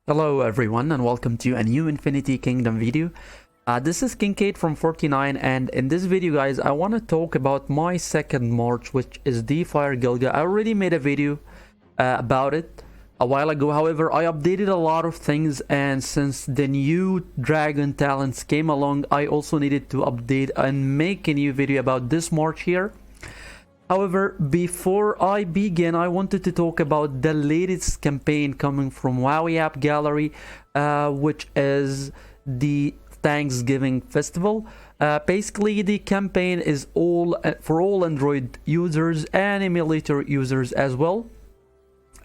Hello everyone and welcome to a new Infinity Kingdom video. This is Kincaid from 49, and in this video guys I want to talk about my second march, which is the Fire Gilga. I already made a video about it a while ago. However, I updated a lot of things, and since the new dragon talents came along, I also needed to update and make a new video about this march here. However, before I begin, I wanted to talk about the latest campaign coming from AppGallery, which is the Thanksgiving Festival. Basically, the campaign is all for all Android users and emulator users as well.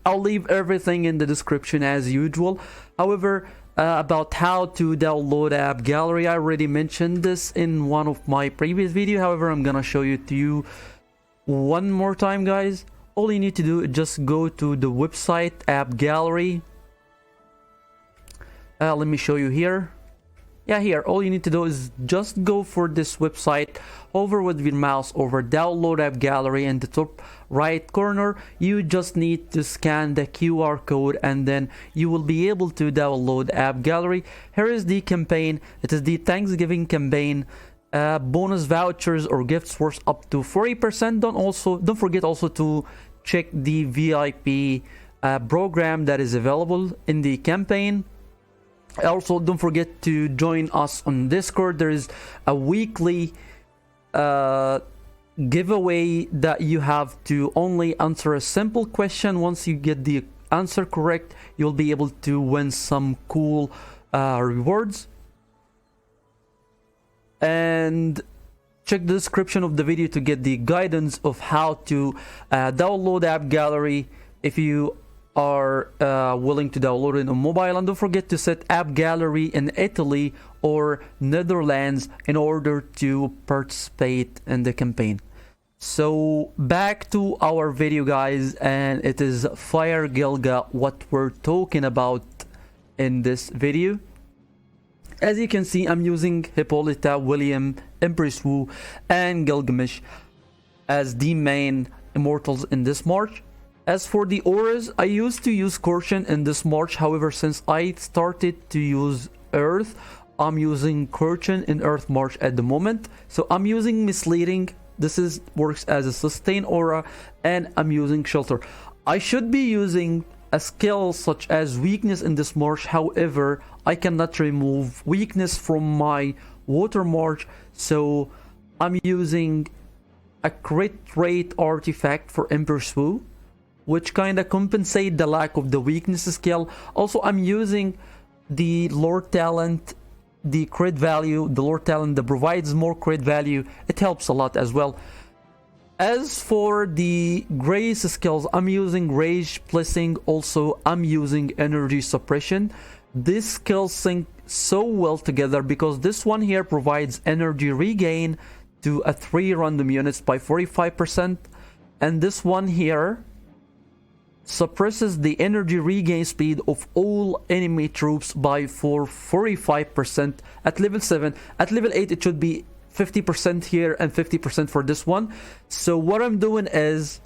I'll leave everything in the description as usual. However, about how to download AppGallery, I already mentioned this in one of my previous videos. However, I'm gonna show it to you one more time, guys. All you need to do is just go to the website AppGallery. Let me show you here. Yeah, here all you need to do is just go for this website, hover with your mouse over download AppGallery. In the top right corner you just need to scan the QR code, and then you will be able to download AppGallery. Here is the campaign. It is the Thanksgiving campaign. Bonus vouchers or gifts worth up to 40%. Don't forget also to check the VIP program that is available in the campaign. Also, don't forget to join us on Discord. There is a weekly giveaway that you have to only answer a simple question. Once you get the answer correct, you'll be able to win some cool rewards. And check the description of the video to get the guidance of how to download AppGallery if you are willing to download it on mobile. And don't forget to set AppGallery in Italy or Netherlands in order to participate in the campaign. So back to our video, guys, and it is Fire Gilga what we're talking about in this video. As you can see, I'm using Hippolyta, William, Empress Wu, and Gilgamesh as the main immortals in this march. As for the auras, I used to use Scorpion in this march. However, since I started to use Earth, I'm using Scorpion in Earth March at the moment. So I'm using Misleading. This works as a sustain aura, and I'm using Shelter. I should be using a skill such as weakness in this march. However, I cannot remove weakness from my water march, so I'm using a crit rate artifact for Empress Wu, which kind of compensate the lack of the weakness skill. Also, I'm using the Lord talent, the crit value, the Lord talent that provides more crit value. It helps a lot as well. As for the grace skills, I'm using Rage Blessing. Also, I'm using Energy Suppression. These skills sync so well together because this one here provides energy regain to a 3 random units by 45%, and this one here suppresses the energy regain speed of all enemy troops by 45% at level 7. At level 8 it should be 50% here and 50% for this one. So what I'm doing is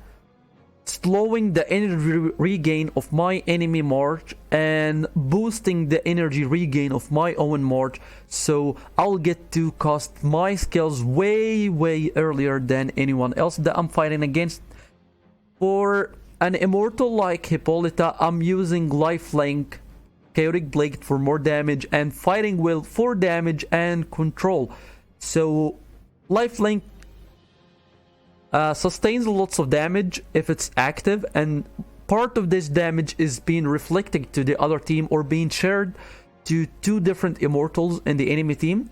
slowing the energy regain of my enemy march and boosting the energy regain of my own march, so I'll get to cast my skills way earlier than anyone else that I'm fighting against. For an immortal like Hippolyta, I'm using Lifelink, Chaotic Blade for more damage, and Fighting Will for damage and control. So Lifelink sustains lots of damage if it's active, and part of this damage is being reflected to the other team or being shared to 2 different immortals in the enemy team.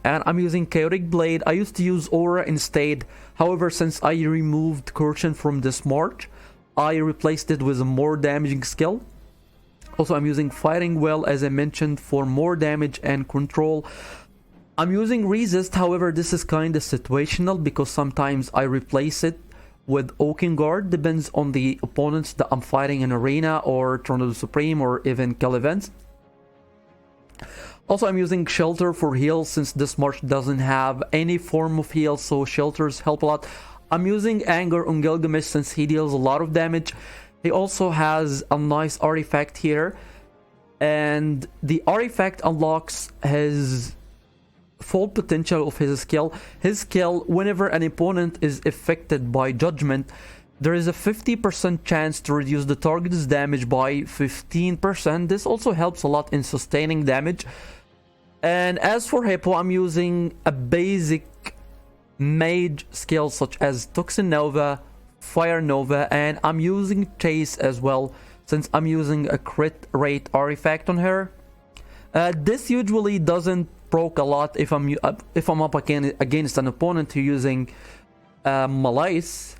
And I'm using Chaotic Blade. I used to use Aura instead. However, since I removed Curtain from this march, I replaced it with a more damaging skill. Also, I'm using Fighting Well, as I mentioned, for more damage and control. I'm using Resist. However, this is kind of situational because sometimes I replace it with Oaken Guard. Depends on the opponents that I'm fighting in Arena or Tornado Supreme or even Kill events. Also, I'm using Shelter for heal since this march doesn't have any form of heal, so shelters help a lot. I'm using Anger on Gilgamesh since he deals a lot of damage. He also has a nice artifact here and the artifact unlocks his full potential of his skill. His skill, whenever an opponent is affected by judgment, there is a 50% chance to reduce the target's damage by 15%. This also helps a lot in sustaining damage. And as for Hippo, I'm using a basic mage skill such as Toxin Nova, Fire Nova, and I'm using Chase as well, since I'm using a crit rate artifact on her. This usually doesn't proc a lot if I'm up against an opponent who's using Malice.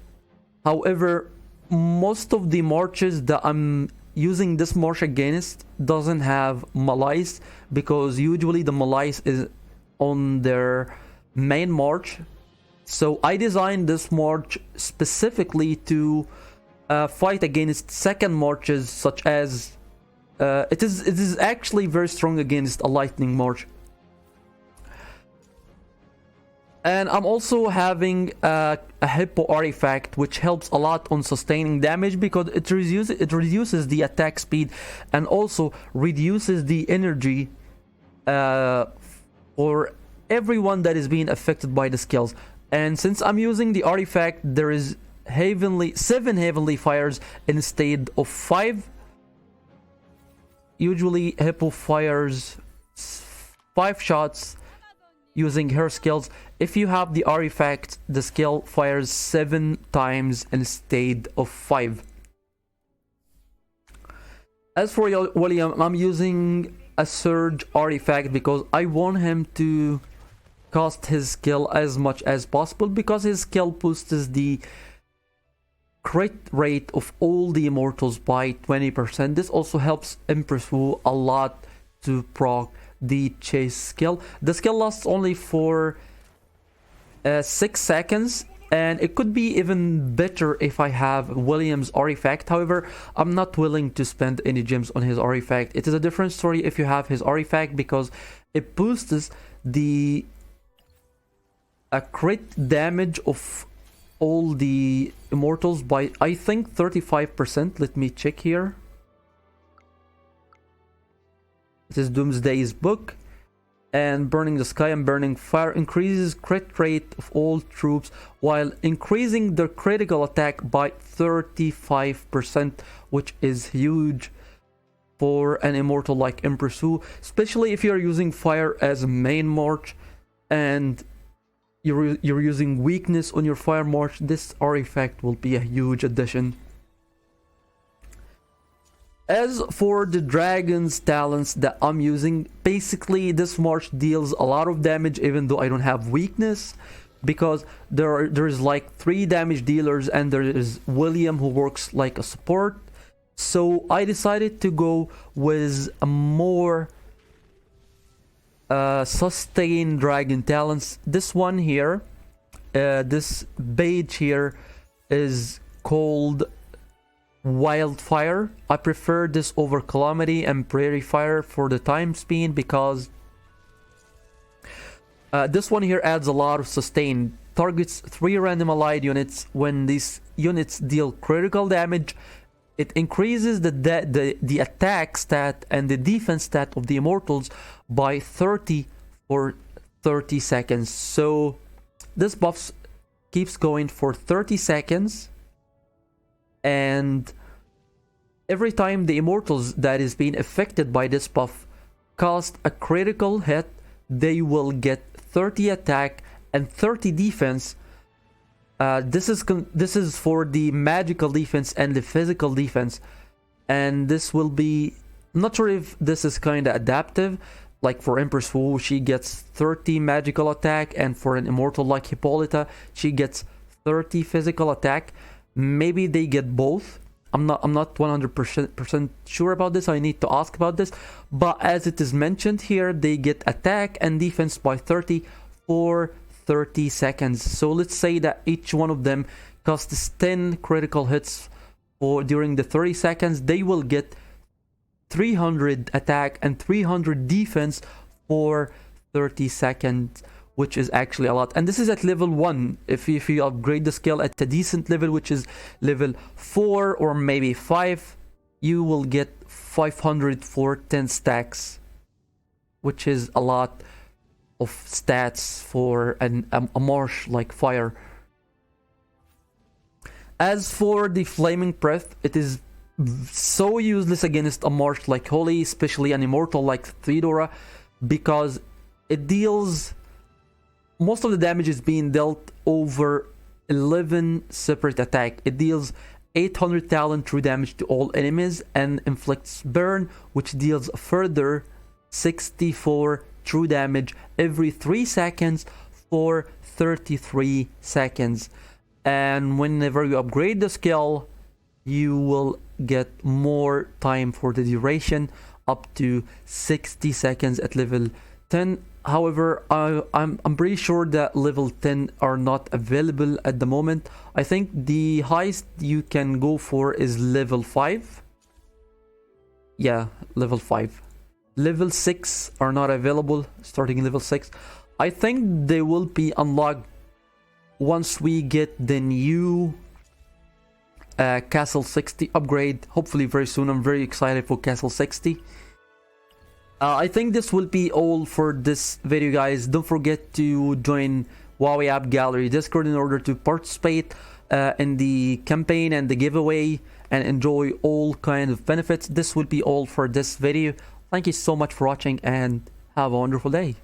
However, most of the marches that I'm using this march against doesn't have Malice, because usually the Malice is on their main march. So I designed this march specifically to fight against second marches, such as it is actually very strong against a lightning march. And I'm also having a Hippo artifact, which helps a lot on sustaining damage, because it reduces the attack speed and also reduces the energy for everyone that is being affected by the skills. And since I'm using the artifact, there is 7 heavenly fires instead of 5. Usually Hippo fires 5 shots using her skills. If you have the artifact, the skill fires 7 times instead of 5. As for William, I'm using a surge artifact because I want him to cast his skill as much as possible, because his skill boosts the crit rate of all the immortals by 20%. This also helps Empress Wu a lot to proc the chase skill. The skill lasts only for 6 seconds, and it could be even better if I have William's artifact. However, I'm not willing to spend any gems on his artifact. It is a different story if you have his artifact, because it boosts the crit damage of all the immortals by, I think, 35%. Let me check here. It is Doomsday's book. And Burning the Sky and Burning Fire increases crit rate of all troops while increasing their critical attack by 35%, which is huge for an immortal like Empress Wu, especially if you're using fire as a main march and you're using weakness on your fire march. This artifact will be a huge addition. As for the dragon's talents that I'm using, basically this march deals a lot of damage even though I don't have weakness, because there's like 3 damage dealers and there is William who works like a support. So I decided to go with a more sustain dragon talents. This one here, this badge here is called Wildfire. I prefer this over Calamity and Prairie Fire for the time speed, because this one here adds a lot of sustain. Targets 3 random allied units. When these units deal critical damage, it increases the attack stat and the defense stat of the immortals by 30 for 30 seconds. So this buff keeps going for 30 seconds, and every time the immortals that is being affected by this buff cast a critical hit, they will get 30 attack and 30 defense. This is for the magical defense and the physical defense, and this will be, I'm not sure if this is kind of adaptive. Like for Empress Wu, she gets 30 magical attack, and for an immortal like Hippolyta, she gets 30 physical attack. Maybe they get both. I'm not 100% sure about this. I need to ask about this. But as it is mentioned here, they get attack and defense by 30 for 30 seconds. So let's say that each one of them costs 10 critical hits during the 30 seconds. They will get 300 attack and 300 defense for 30 seconds, which is actually a lot. And this is at level 1. If you upgrade the skill at a decent level, which is level 4 or maybe 5, you will get 500 for 10 stacks, which is a lot of stats for a marsh like fire. As for the flaming breath, it is so useless against a marsh like Holy, especially an immortal like Theodora, because it deals, most of the damage is being dealt over 11 separate attack. It deals 800,000 true damage to all enemies and inflicts burn, which deals a further 64 true damage every 3 seconds for 33 seconds. And whenever you upgrade the skill, you will get more time for the duration, up to 60 seconds at level 10. However, I'm pretty sure that level 10 are not available at the moment. I think the highest you can go for is level 5. Yeah, level 5. Level 6 are not available, starting level 6. I think they will be unlocked once we get the new Castle 60 upgrade, hopefully very soon. I'm very excited for Castle 60. I think this will be all for this video, guys. Don't forget to join Huawei AppGallery Discord in order to participate in the campaign and the giveaway and enjoy all kinds of benefits. This will be all for this video. Thank you so much for watching and have a wonderful day.